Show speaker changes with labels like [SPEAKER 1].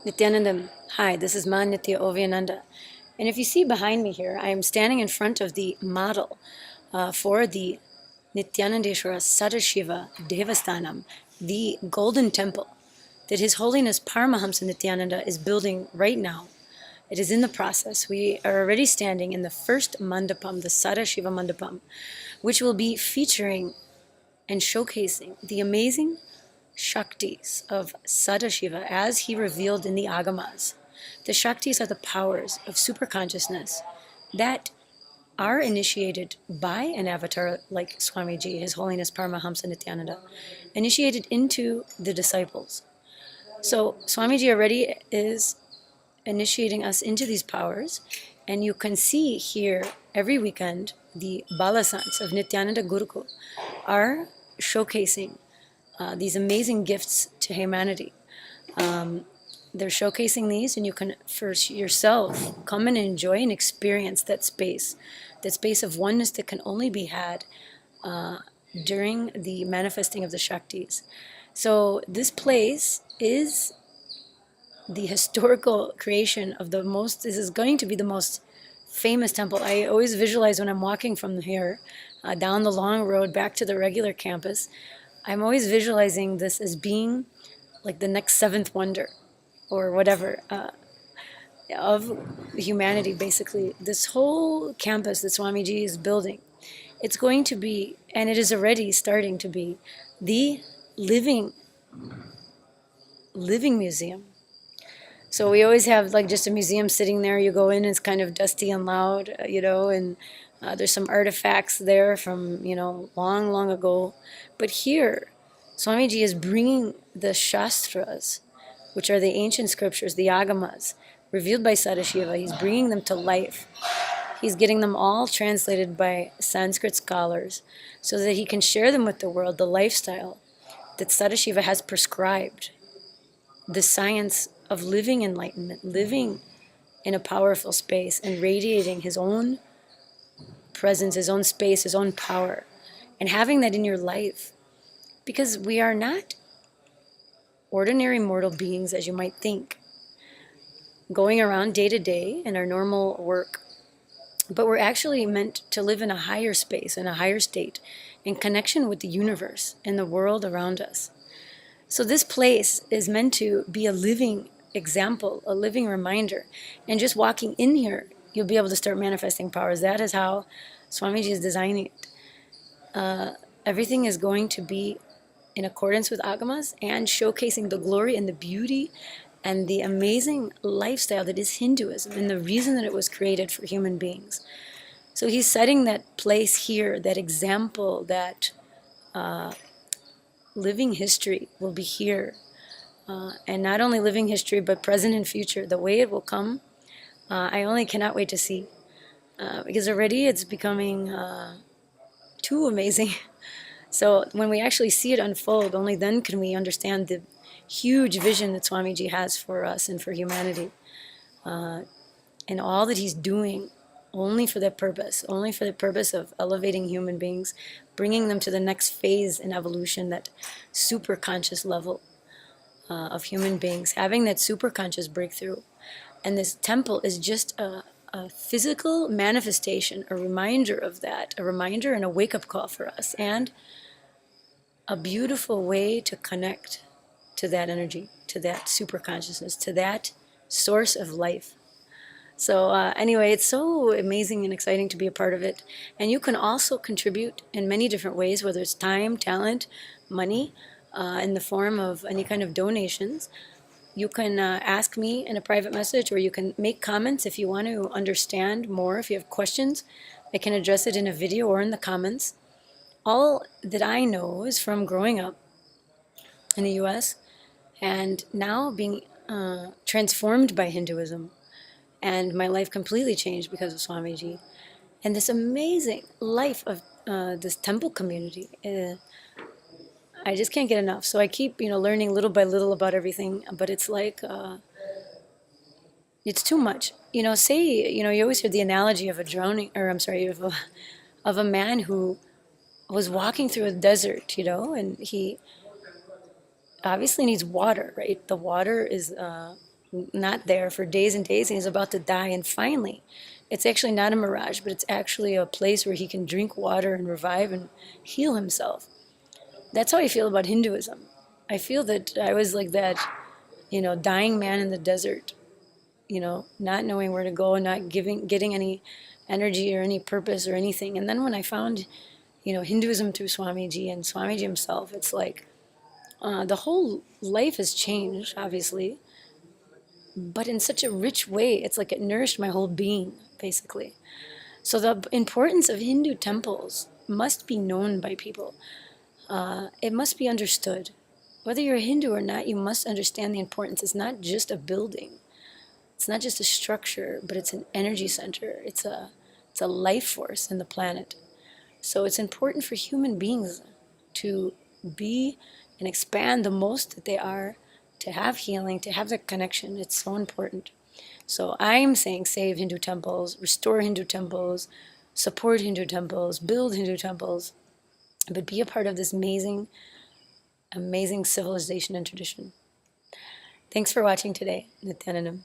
[SPEAKER 1] Nithyanandam, hi, this is Ma Nithya Oviananda. And if you see behind me here, I am standing in front of the model for the Nithyanandeshwara Sadashiva Devasthanam, the golden temple that His Holiness Paramahamsa Nithyananda is building right now. It is in the process. We are already standing in the first mandapam, the Sadashiva mandapam, which will be featuring and showcasing the amazing Shaktis of Sadashiva as he revealed in the Agamas. The Shaktis are the powers of superconsciousness that are initiated by an avatar like Swamiji, His Holiness Paramahamsa Nithyananda, initiated into the disciples. So Swamiji already is initiating us into these powers, and you can see here every weekend the Balasants of Nithyananda Gurukul are showcasing these amazing gifts to humanity. They're showcasing these, and you can, for yourself, come and enjoy and experience that space of oneness that can only be had during the manifesting of the Shaktis. So this place is the historical creation of this is going to be the most famous temple. I always visualize when I'm walking from here down the long road back to the regular campus, I'm always visualizing this as being like the next seventh wonder or whatever of humanity, basically. This whole campus that Swamiji is building, it's going to be, and it is already starting to be, the living museum. So we always have like just a museum sitting there. You go in, it's kind of dusty and loud, and there's some artifacts there from, long, long ago. But here, Swamiji is bringing the Shastras, which are the ancient scriptures, the Agamas, revealed by Sadashiva. He's bringing them to life. He's getting them all translated by Sanskrit scholars so that he can share them with the world, the lifestyle that Sadashiva has prescribed, the science of living enlightenment, living in a powerful space and radiating his own presence, his own space, his own power, and having that in your life. Because we are not ordinary mortal beings as you might think, going around day to day in our normal work, but we're actually meant to live in a higher space, in a higher state, in connection with the universe and the world around us. So this place is meant to be a living example, a living reminder. And just walking in here, you'll be able to start manifesting powers. That is how Swamiji is designing it. Everything is going to be in accordance with Agamas and showcasing the glory and the beauty and the amazing lifestyle that is Hinduism and the reason that it was created for human beings. So he's setting that place here, that example, that living history will be here. And not only living history, but present and future. The way it will come, I only cannot wait to see. Because already it's becoming too amazing. So when we actually see it unfold, only then can we understand the huge vision that Swamiji has for us and for humanity. And all that he's doing only for that purpose of elevating human beings, bringing them to the next phase in evolution, that super conscious level of human beings, having that super conscious breakthrough. And this temple is just a physical manifestation, a reminder of that, a reminder and a wake-up call for us, and a beautiful way to connect to that energy, to that super consciousness, to that source of life. So anyway, it's so amazing and exciting to be a part of it. And you can also contribute in many different ways, whether it's time, talent, money, in the form of any kind of donations. You can ask me in a private message, or you can make comments if you want to understand more. If you have questions, I can address it in a video or in the comments. All that I know is from growing up in the US and now being transformed by Hinduism. And my life completely changed because of Swamiji. And this amazing life of this temple community, I just can't get enough. So I keep, learning little by little about everything. But it's like, it's too much. You always hear the analogy of of a man who was walking through a desert, and he obviously needs water, right? The water is not there for days and days, and he's about to die. And finally, it's actually not a mirage, but it's actually a place where he can drink water and revive and heal himself. That's how I feel about Hinduism. I feel that I was like that, dying man in the desert, not knowing where to go, not getting any energy or any purpose or anything. And then when I found, Hinduism through Swamiji and Swamiji himself, it's like the whole life has changed, obviously, but in such a rich way. It's like it nourished my whole being, basically. So the importance of Hindu temples must be known by people. It must be understood. Whether you're a Hindu or not, you must understand the importance. It's not just a building. It's not just a structure, but it's an energy center. It's a life force in the planet. So it's important for human beings to be and expand the most that they are, to have healing, to have that connection. It's so important. So I'm saying save Hindu temples, restore Hindu temples, support Hindu temples, build Hindu temples, but be a part of this amazing, amazing civilization and tradition. Thanks for watching today. Nithyanandam.